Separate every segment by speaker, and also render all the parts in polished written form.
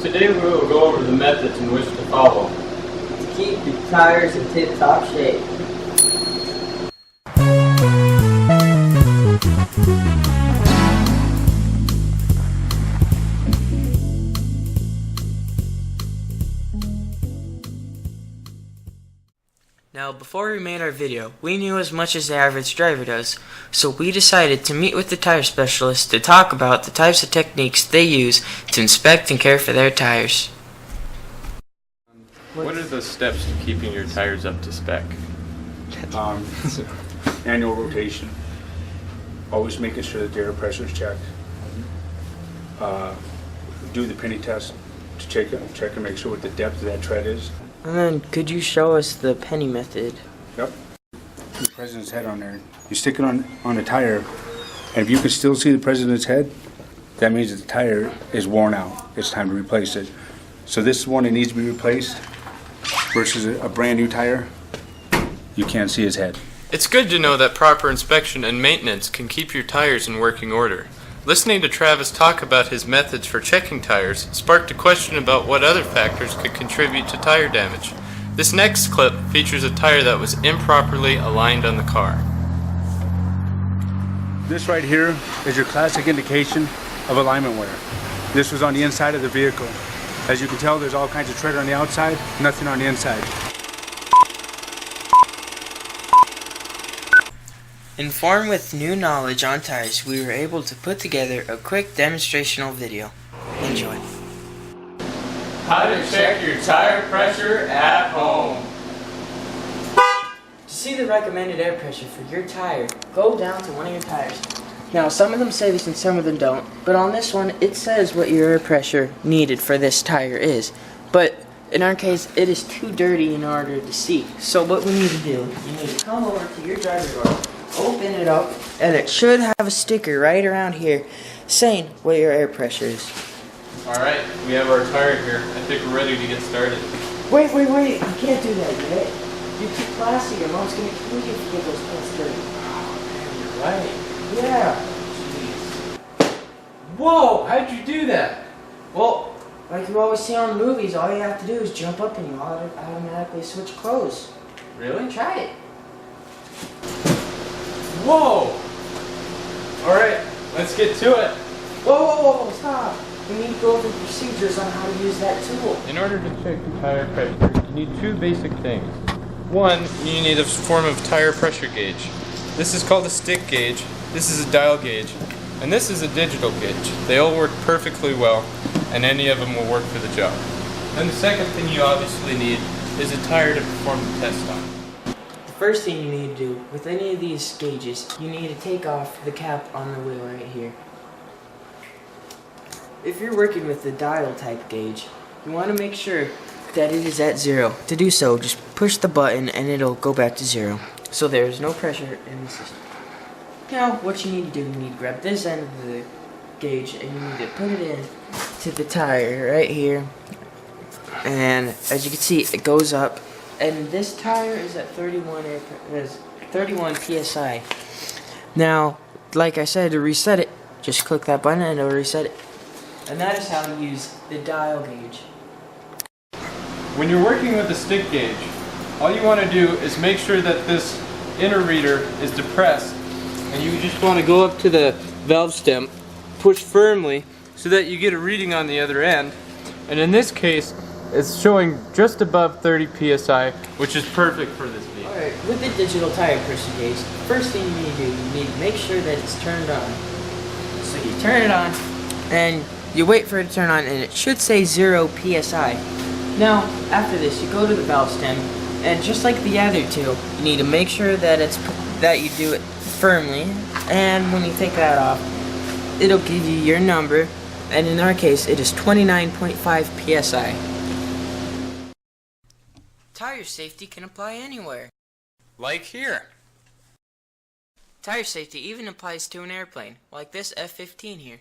Speaker 1: Today we will go over the methods in which to follow
Speaker 2: to keep your tires in tip-top shape.
Speaker 3: Now, before we made our video, we knew as much as the average driver does, so we decided to meet with the tire specialist to talk about the types of techniques they use to inspect and care for their tires.
Speaker 1: What are the steps to keeping your tires up to spec?
Speaker 4: Annual rotation. Always making sure that the air pressure is checked. Do the penny test to check and make sure what the depth of that tread is.
Speaker 3: And then, could you show us the penny method?
Speaker 4: Yep. The president's head on there. You stick it on the tire, and if you can still see the president's head, that means that the tire is worn out. It's time to replace it. So this is one that needs to be replaced versus a brand new tire. You can't see his head.
Speaker 1: It's good to know that proper inspection and maintenance can keep your tires in working order. Listening to Travis talk about his methods for checking tires sparked a question about what other factors could contribute to tire damage. This next clip features a tire that was improperly aligned on the car.
Speaker 4: This right here is your classic indication of alignment wear. This was on the inside of the vehicle. As you can tell, there's all kinds of tread on the outside, nothing on the inside.
Speaker 3: Informed with new knowledge on tires, we were able to put together a quick demonstrational video. Enjoy.
Speaker 1: How to check your tire pressure at home.
Speaker 3: To see the recommended air pressure for your tire, go down to one of your tires. Now, some of them say this and some of them don't, but on this one, it says what your air pressure needed for this tire is. But in our case, it is too dirty in order to see. So what we need to do, you need to come over to your driver door, open it up, and it should have a sticker right around here saying what your air pressure is.
Speaker 1: Alright, we have our tire here. I think we're ready to get started.
Speaker 3: Wait, you can't do that yet. You're too classy, your mom's gonna kill you if you get those pants dirty.
Speaker 1: You're right.
Speaker 3: Yeah.
Speaker 1: Jeez. Whoa, how'd you do that? Well,
Speaker 3: Like you always see on movies, all you have to do is jump up and you automatically switch clothes.
Speaker 1: really?
Speaker 3: Try it.
Speaker 1: Whoa! Alright, let's get to it.
Speaker 3: Whoa, stop. We need to go over procedures on how to use that tool.
Speaker 1: In order to check the tire pressure, you need two basic things. One, you need a form of tire pressure gauge. This is called a stick gauge, this is a dial gauge, and this is a digital gauge. They all work perfectly well, and any of them will work for the job. Then the second thing you obviously need is a tire to perform the test on.
Speaker 3: The first thing you need to do with any of these gauges, you need to take off the cap on the wheel right here. If you're working with the dial type gauge, you want to make sure that it is at 0. To do so, just push the button and it'll go back to 0. So there's no pressure in the system. Now, what you need to do, you need to grab this end of the gauge and you need to put it in to the tire right here. And as you can see, it goes up. And this tire is at 31 psi. Now, like I said, to reset it, just click that button and it'll reset it. And that is how to use the dial gauge.
Speaker 1: When you're working with a stick gauge, all you want to do is make sure that this inner reader is depressed, and you just want to go up to the valve stem, push firmly so that you get a reading on the other end. And in this case, it's showing just above 30 psi, which is perfect for this vehicle.
Speaker 3: Alright, with the digital tire pressure gauge, first thing you need to do, you need to make sure that it's turned on. So you turn it on, and you wait for it to turn on, and it should say 0 psi. Now, after this, you go to the valve stem, and just like the other two, you need to make sure that you do it firmly, and when you take that off, it'll give you your number, and in our case, it is 29.5 psi. Tire safety can apply anywhere.
Speaker 1: Like here.
Speaker 3: Tire safety even applies to an airplane, like this F-15 here.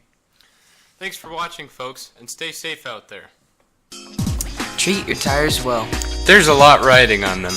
Speaker 1: Thanks for watching, folks, and stay safe out there.
Speaker 3: Treat your tires well.
Speaker 1: There's a lot riding on them.